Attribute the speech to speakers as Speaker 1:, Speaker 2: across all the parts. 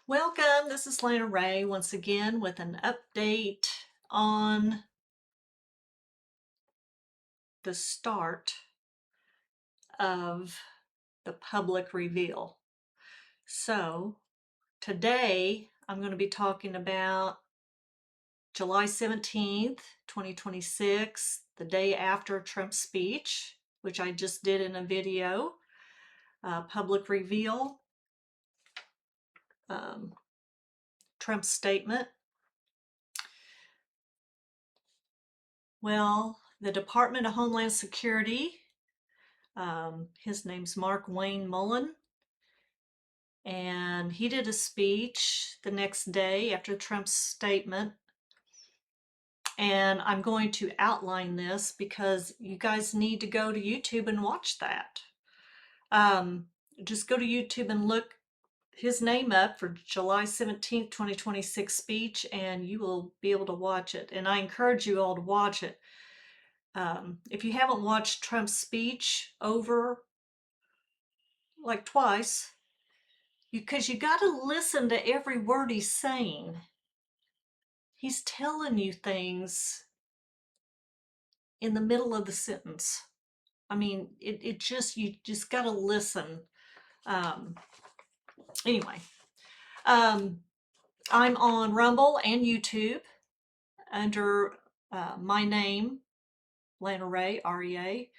Speaker 1: Welcome, this is Lana Ray once again with an update on the start of the public reveal. So today I'm going to be talking about July 17th, 2026, the day after Trump's speech, which I just did in a video, public reveal, Trump's statement. Well, the Department of Homeland Security, his name's Mark Wayne Mullin, and he did a speech the next day after Trump's statement. And I'm going to outline this because you guys need to go to YouTube and watch that. Just go to YouTube and look his name up for July 17th, 2026 speech, and you will be able to watch it. And I encourage you all to watch it. If you haven't watched Trump's speech over like twice, because you got to listen to every word he's saying. He's telling you things in the middle of the sentence. I mean, you just got to listen. Anyway, I'm on Rumble and YouTube under my name, Lana Ray, REA.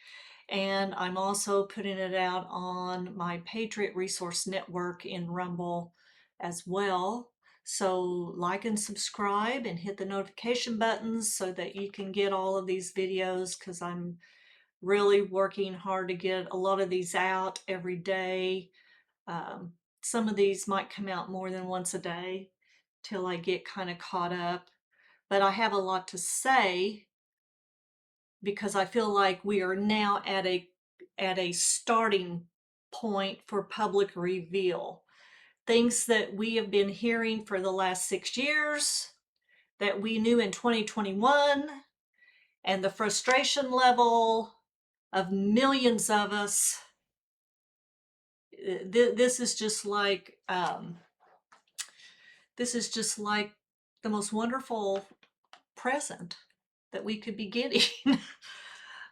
Speaker 1: And I'm also putting it out on my Patriot Resource Network in Rumble as well. So like and subscribe and hit the notification buttons so that you can get all of these videos, because I'm really working hard to get a lot of these out every day. Some of these might come out more than once a day till I get kind of caught up. But I have a lot to say because I feel like we are now at a starting point for public reveal. Things that we have been hearing for the last 6 years, that we knew in 2021, and the frustration level of millions of us. This is just like the most wonderful present that we could be getting.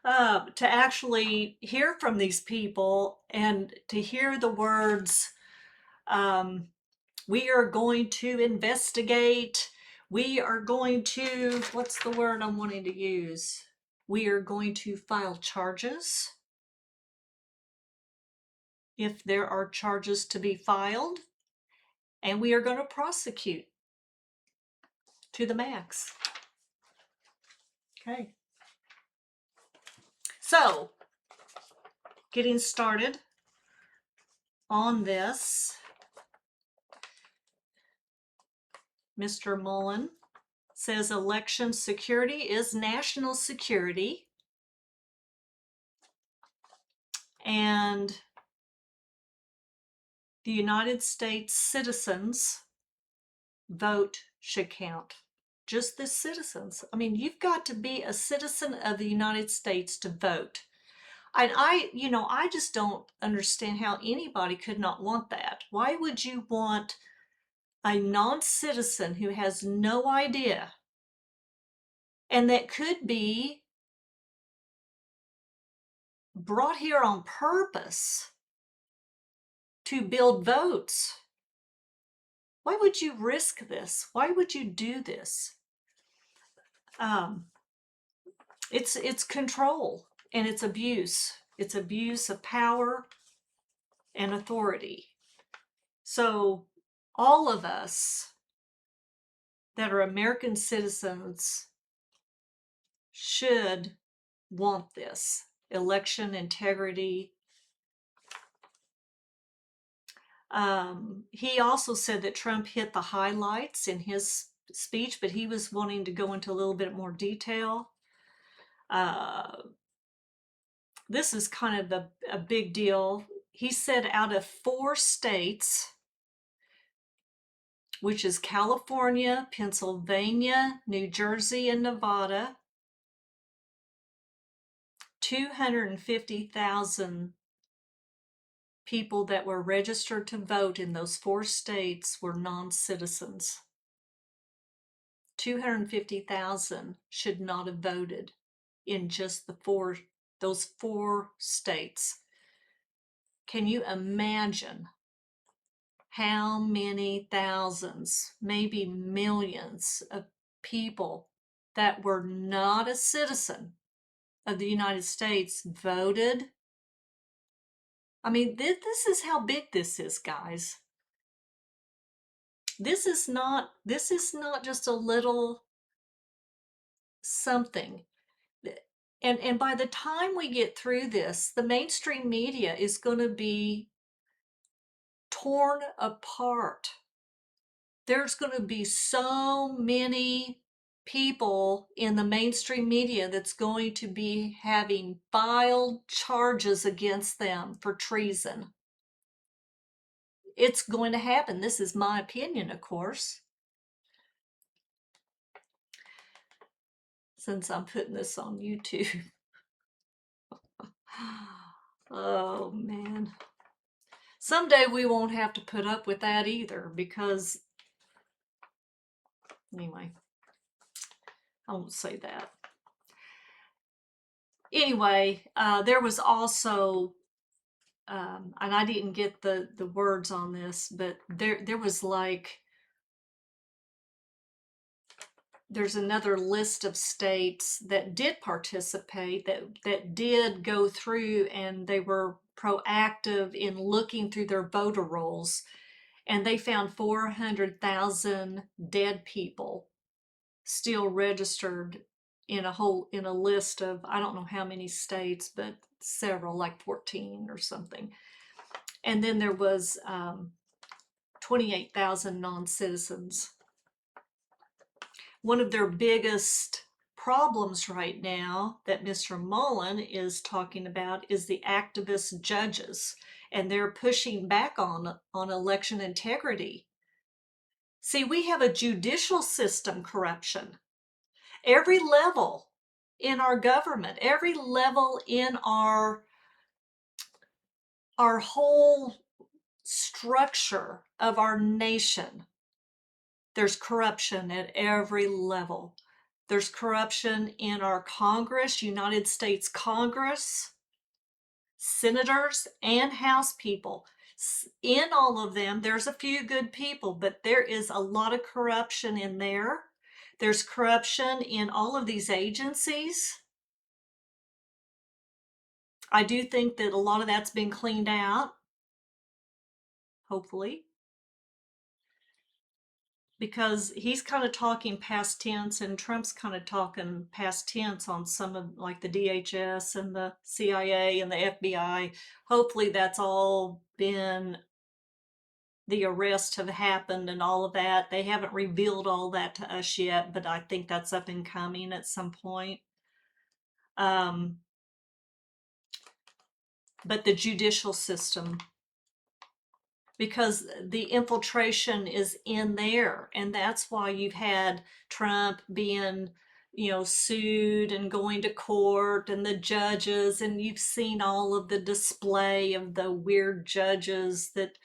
Speaker 1: To actually hear from these people and to hear the words, we are going to investigate, we are going to, what's the word I'm wanting to use? We are going to file charges if there are charges to be filed, and we are going to prosecute to the max. Okay. So, getting started on this, Mr. Mullin says election security is national security, and the United States citizens' vote should count. Just the citizens. I mean, you've got to be a citizen of the United States to vote. And I just don't understand how anybody could not want that. Why would you want a non-citizen who has no idea, and that could be brought here on purpose to build votes? Why would you risk this? Why would you do this? It's control and it's abuse. It's abuse of power and authority. So all of us that are American citizens should want this election integrity. He also said that Trump hit the highlights in his speech, but he was wanting to go into a little bit more detail. This is kind of a big deal. He said out of 4 states, which is California, Pennsylvania, New Jersey, and Nevada, 250,000 people that were registered to vote in those 4 states were non-citizens. 250,000 should not have voted in just those 4 states. Can you imagine how many thousands, maybe millions of people that were not a citizen of the United States voted? I mean, this is how big this is, guys. This is not just a little something. And by the time we get through this, the mainstream media is going to be torn apart. There's going to be so many people in the mainstream media that's going to be having filed charges against them for treason. It's going to happen. This is my opinion, of course. Since I'm putting this on YouTube. Oh, man. Someday we won't have to put up with that either, because, anyway, I won't say that. Anyway, there was also, and I didn't get the words on this, but there was like, there's another list of states that did participate, that did go through, and they were proactive in looking through their voter rolls, and they found 400,000 dead people still registered in a list of, I don't know how many states, but several, like 14 or something. And then there was 28,000 non-citizens. One of their biggest problems right now that Mr. Mullin is talking about is the activist judges, and they're pushing back on election integrity. See, we have a judicial system corruption. Every level in our government, every level in our whole structure of our nation, there's corruption at every level. There's corruption in our Congress, United States Congress, senators and House people. In all of them, there's a few good people, but there is a lot of corruption in there. There's corruption in all of these agencies. I do think that a lot of that's been cleaned out, hopefully, because he's kind of talking past tense, and Trump's kind of talking past tense on some of, like, the DHS and the CIA and the FBI. Hopefully that's all been, the arrests have happened and all of that. They haven't revealed all that to us yet, but I think that's up and coming at some point. But the judicial system, because the infiltration is in there, and that's why you've had Trump being, sued and going to court, and the judges, and you've seen all of the display of the weird judges that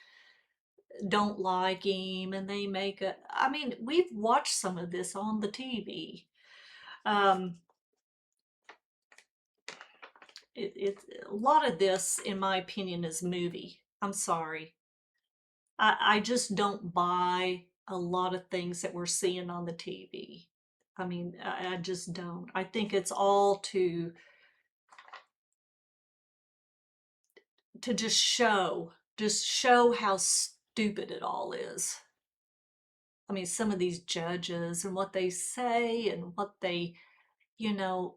Speaker 1: don't like him, and they make a, I mean, we've watched some of this on the TV. A lot of this, in my opinion, is movie. I'm sorry. I just don't buy a lot of things that we're seeing on the TV. I mean, I just don't. I think it's all to just show how stupid it all is. I mean, some of these judges and what they say and what they, no.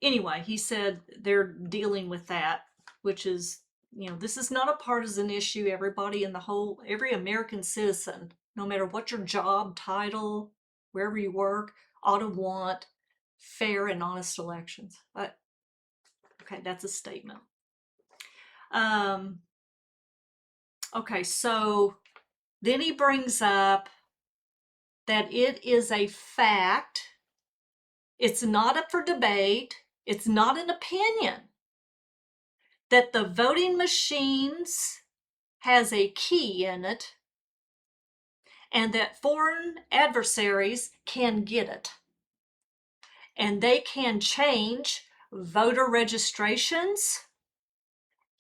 Speaker 1: Anyway, he said they're dealing with that, which is, this is not a partisan issue. Everybody in every American citizen, no matter what your job title, wherever you work, ought to want fair and honest elections. But okay, that's a statement. Okay, so then he brings up that it is a fact. It's not up for debate. It's not an opinion, that the voting machines has a key in it and that foreign adversaries can get it. And they can change voter registrations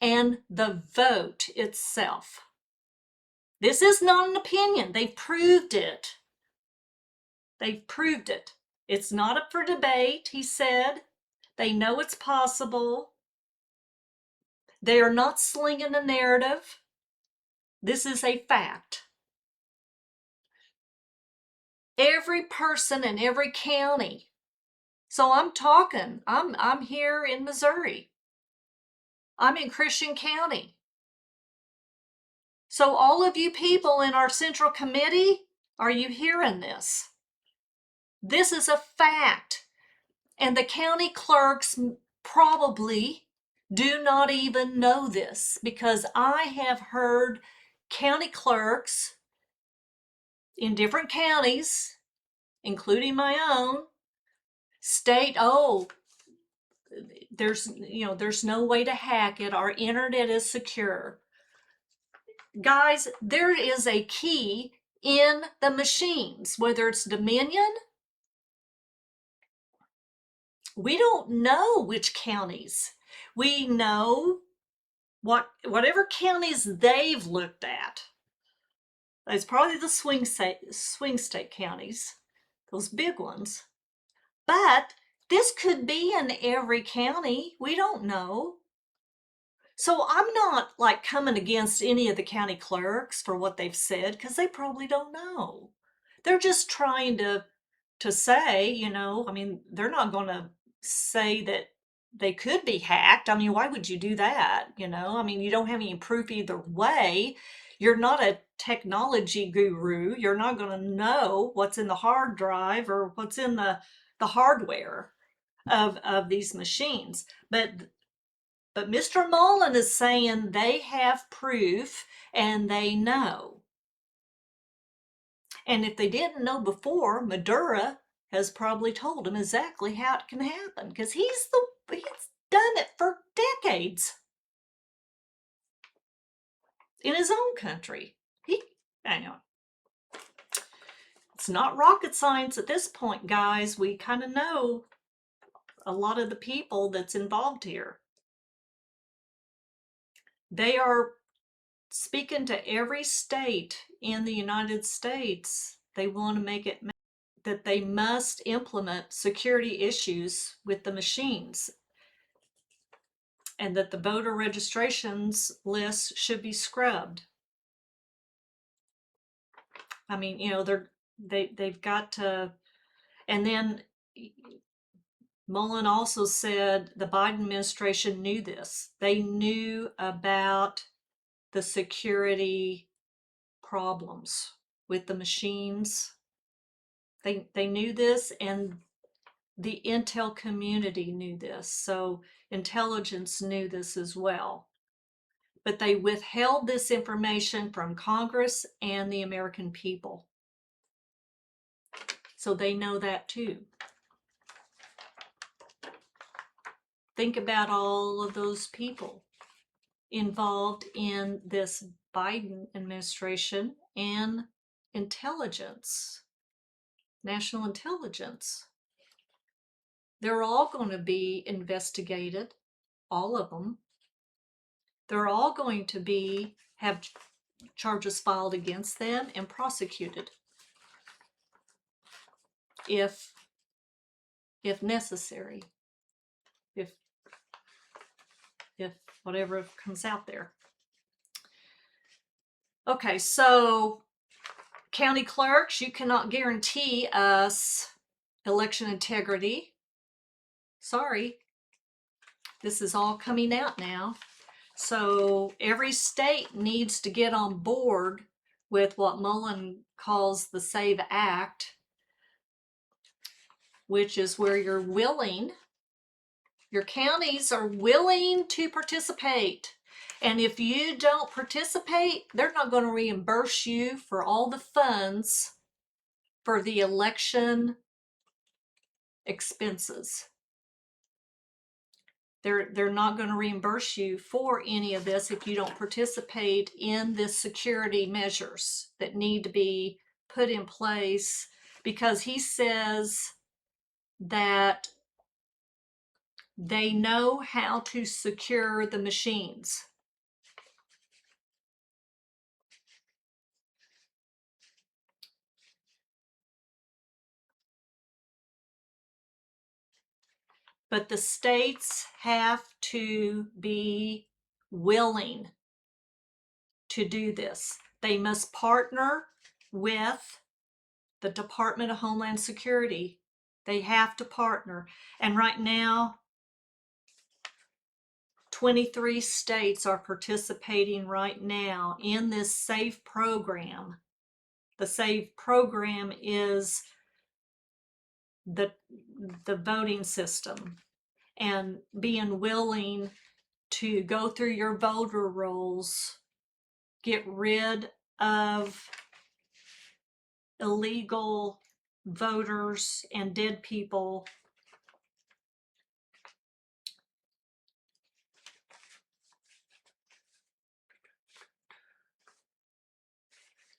Speaker 1: and the vote itself. This is not an opinion. They've proved it. They've proved it. It's not up for debate, he said. They know it's possible. They are not slinging a narrative. This is a fact. Every person in every county. So I'm here in Missouri. I'm in Christian County. So all of you people in our central committee, are you hearing this? This is a fact. And the county clerks probably do not even know this, because I have heard county clerks in different counties, including my own, state, oh, there's no way to hack it. Our internet is secure. Guys, there is a key in the machines, whether it's Dominion. We don't know which counties. We know whatever counties they've looked at. It's probably the swing state counties, those big ones. But this could be in every county. We don't know. So I'm not like coming against any of the county clerks for what they've said, because they probably don't know. They're just trying to say, I mean, they're not going to say that they could be hacked. I mean, why would you do that? I mean, you don't have any proof either way. You're not a technology guru. You're not going to know what's in the hard drive or what's in the hardware of these machines. But Mr. Mullin is saying they have proof and they know. And if they didn't know before, Maduro has probably told them exactly how it can happen, because he's done it for decades in his own country. Anyway, it's not rocket science at this point, guys. We kind of know a lot of the people that's involved here. They are speaking to every state in the United States. They want to make it that they must implement security issues with the machines, and that the voter registrations list should be scrubbed. I mean, they've got to. And then Mullin also said the Biden administration knew this. They knew about the security problems with the machines. They knew this, and the intel community knew this. So intelligence knew this as well. But they withheld this information from Congress and the American people. So they know that too. Think about all of those people involved in this Biden administration and intelligence, national intelligence. They're all going to be investigated, all of them. They're all going to have charges filed against them and prosecuted if necessary, if whatever comes out there. Okay, so county clerks, you cannot guarantee us election integrity. Sorry, this is all coming out now. So every state needs to get on board with what Mullin calls the SAVE Act, which is where your counties are willing to participate. And if you don't participate, they're not going to reimburse you for all the funds for the election expenses. They're not going to reimburse you for any of this if you don't participate in the security measures that need to be put in place, because he says that they know how to secure the machines. But the states have to be willing to do this. They must partner with the Department of Homeland Security. They have to partner. And right now, 23 states are participating right now in this SAFE program. The SAFE program is the voting system, and being willing to go through your voter rolls, get rid of illegal voters and dead people.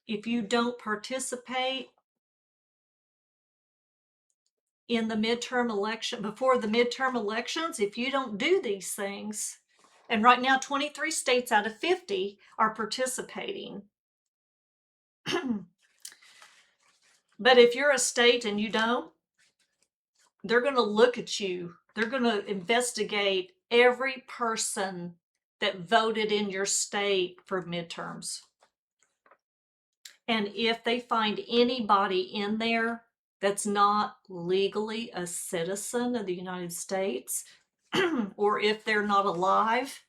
Speaker 1: If you don't participate in the midterm election, before the midterm elections, if you don't do these things, and right now 23 states out of 50 are participating. But if you're a state and you don't, they're going to look at you. They're going to investigate every person that voted in your state for midterms. And if they find anybody in there that's not legally a citizen of the United States, or if they're not alive,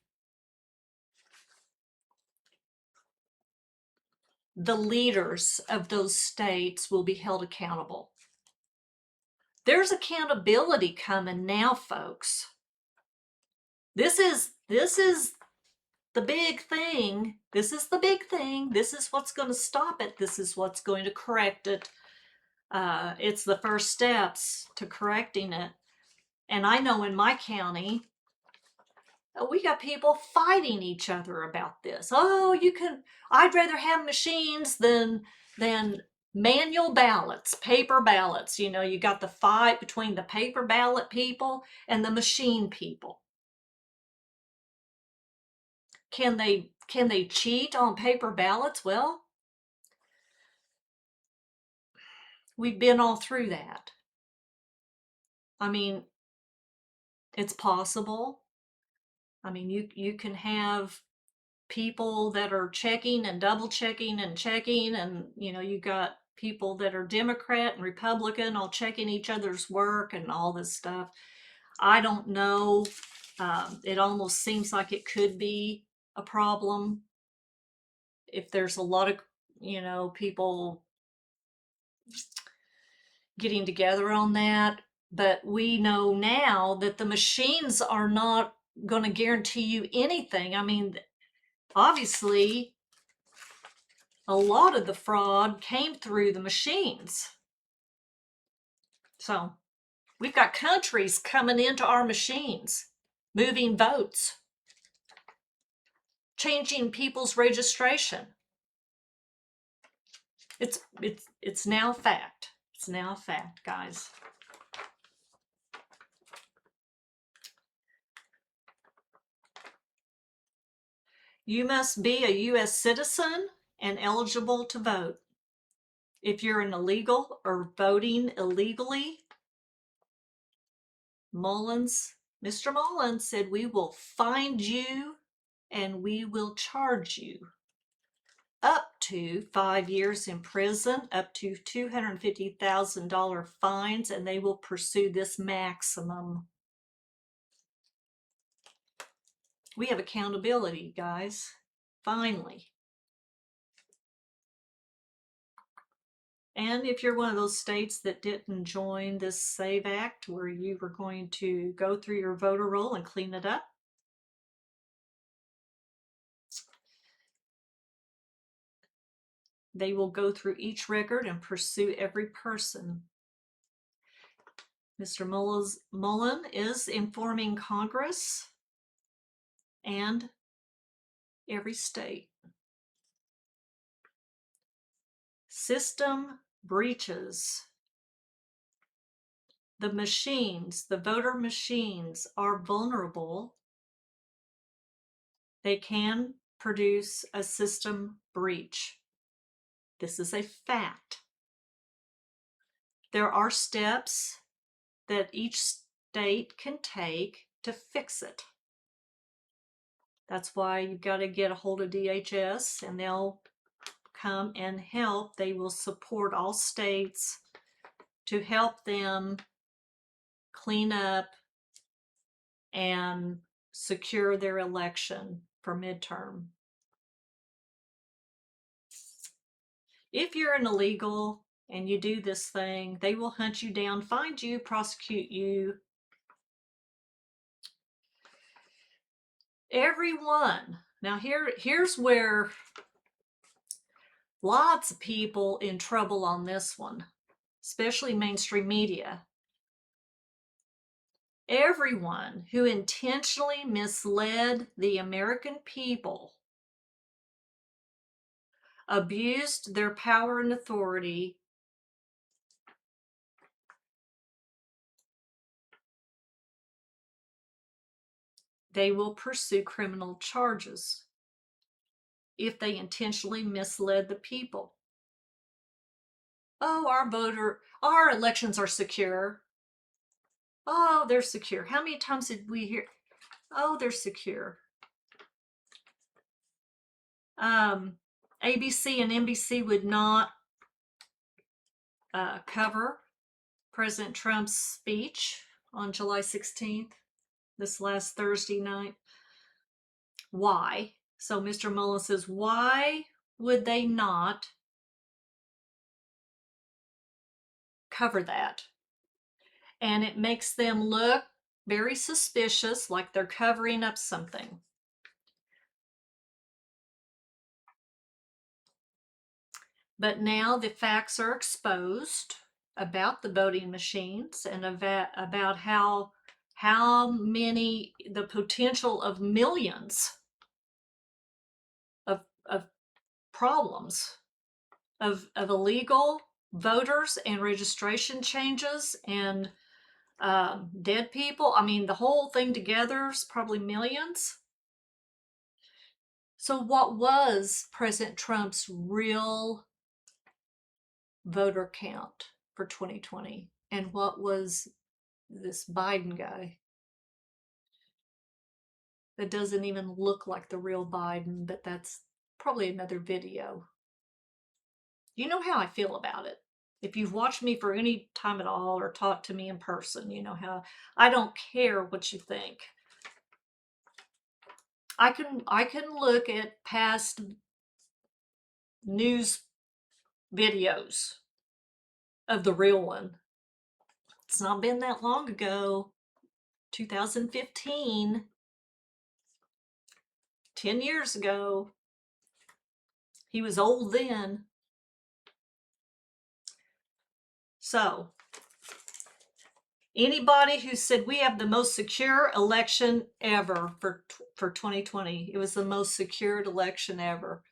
Speaker 1: the leaders of those states will be held accountable. There's accountability coming now, folks. This is the big thing. This is the big thing. This is what's going to stop it. This is what's going to correct it. It's the first steps to correcting it. And I know in my county, we got people fighting each other about this. Oh, I'd rather have machines than manual ballots, paper ballots. You know, you got the fight between the paper ballot people and the machine people. Can they cheat on paper ballots? Well, we've been all through that. I mean, it's possible. I mean, you can have people that are checking and double checking and checking, and you got people that are Democrat and Republican all checking each other's work and all this stuff. I don't know. It almost seems like it could be a problem if there's a lot of people getting together on that. But we know now that the machines are not going to guarantee you anything. I mean, obviously, a lot of the fraud came through the machines. So we've got countries coming into our machines, moving votes, changing people's registration. It's now fact. It's now a fact, guys. You must be a U.S. citizen and eligible to vote. If you're an illegal or voting illegally, Mr. Mullin said, we will find you and we will charge you up to 5 years in prison, up to $250,000 fines, and they will pursue this maximum. We have accountability, guys. Finally. And if you're one of those states that didn't join this SAVE Act, where you were going to go through your voter roll and clean it up, they will go through each record and pursue every person. Mr. Mullin is informing Congress and every state. System breaches. The machines, the voter machines, are vulnerable. They can produce a system breach. This is a fact. There are steps that each state can take to fix it. That's why you've got to get a hold of DHS and they'll come and help. They will support all states to help them clean up and secure their election for midterm. If you're an illegal and you do this thing, they will hunt you down, find you, prosecute you. Everyone. Now here's where lots of people in trouble on this one, especially mainstream media. Everyone who intentionally misled the American people, abused their power and authority, they will pursue criminal charges if they intentionally misled the people. Oh, our elections are secure. Oh, they're secure. How many times did we hear, oh, they're secure? ABC and NBC would not cover President Trump's speech on July 16th, this last Thursday night. Why? So Mr. Mullin says, why would they not cover that? And it makes them look very suspicious, like they're covering up something. But now the facts are exposed about the voting machines and about how many, the potential of millions of problems of illegal voters and registration changes and dead people. I mean, the whole thing together is probably millions. So what was President Trump's real voter count for 2020? And what was this Biden guy that doesn't even look like the real Biden? But that's probably another video. You know how I feel about it. If you've watched me for any time at all or talked to me in person, you know how I don't care what you think. I can look at past news videos of the real one. It's not been that long ago. 2015, 10 years ago. He was old then. So anybody who said we have the most secure election ever for 2020, it was the most secured election ever.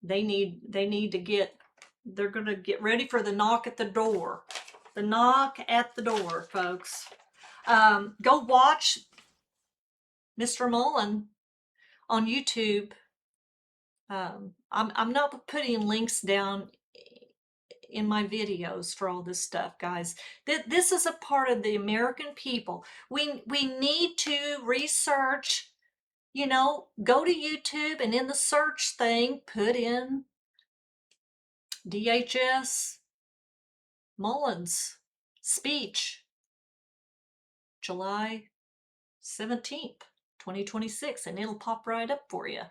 Speaker 1: They need to get, they're going to get ready for the knock at the door. The knock at the door, folks. Go watch Mr. Mullin on YouTube. I'm not putting links down in my videos for all this stuff, guys. This is a part of the American people. We need to research, you know, go to YouTube and in the search thing, put in DHS Mullin's speech, July 17th, 2026, and it'll pop right up for you.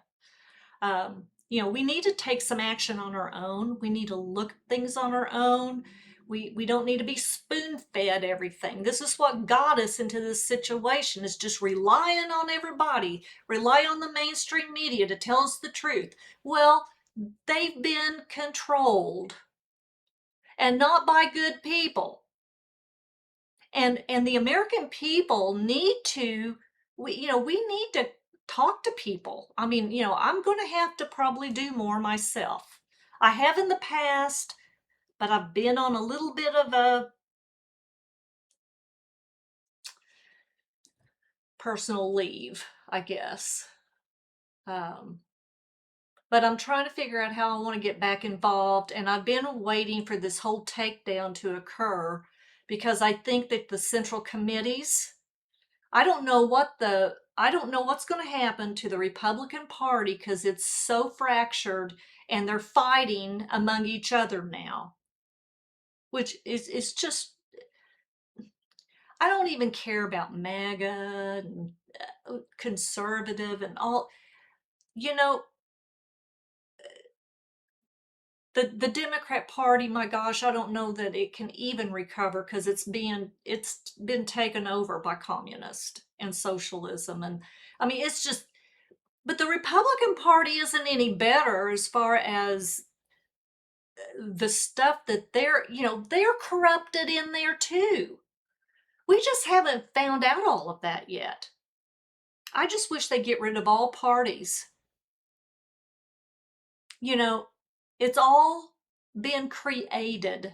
Speaker 1: You know, we need to take some action on our own. We need to look at things on our own. We don't need to be spoon-fed everything. This is what got us into this situation, is just relying on everybody, rely on the mainstream media to tell us the truth. Well, they've been controlled, and not by good people. And the American people need to, we need to talk to people. I mean, I'm going to have to probably do more myself. I have in the past, but I've been on a little bit of a personal leave, I guess. But I'm trying to figure out how I want to get back involved. And I've been waiting for this whole takedown to occur because I think that the central committees, I don't know what's going to happen to the Republican Party because it's so fractured and they're fighting among each other now, which is just, I don't even care about MAGA and conservative and all. You know, the Democrat Party, my gosh, I don't know that it can even recover because it's been taken over by communists and socialism. And I mean, it's just, but the Republican Party isn't any better as far as the stuff that they're corrupted in there too. We just haven't found out all of that yet. I just wish they get rid of all parties. It's all been created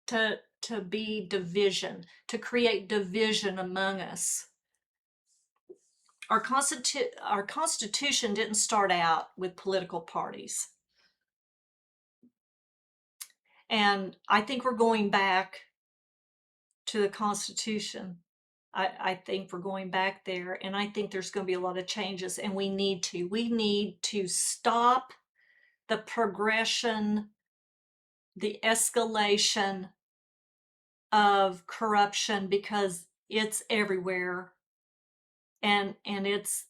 Speaker 1: to be division, to create division among us. Our Constitution didn't start out with political parties. And I think we're going back to the Constitution. I think we're going back there, and I think there's going to be a lot of changes, and we need to stop the progression, the escalation of corruption, because it's everywhere, and it's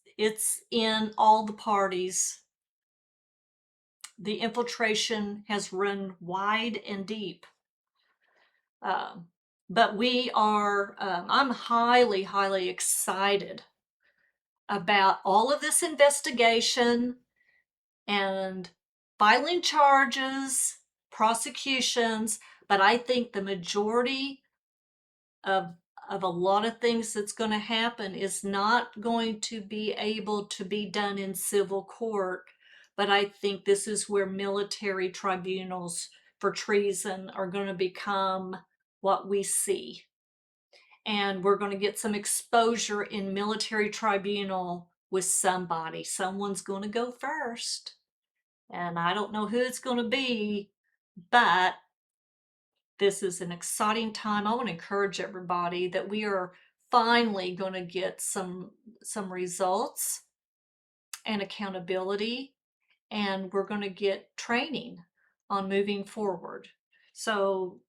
Speaker 1: in all the parties. The infiltration has run wide and deep. But I'm highly, highly excited about all of this investigation and filing charges, prosecutions, but I think the majority of a lot of things that's going to happen is not going to be able to be done in civil court, but I think this is where military tribunals for treason are going to become what we see. And we're going to get some exposure in military tribunal with somebody. Someone's going to go first. And I don't know who it's going to be, but this is an exciting time. I want to encourage everybody that we are finally going to get some results and accountability, and we're going to get training on moving forward. So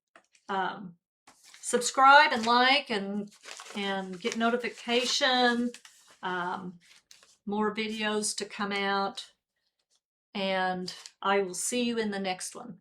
Speaker 1: subscribe and like and get notification. More videos to come out, and I will see you in the next one.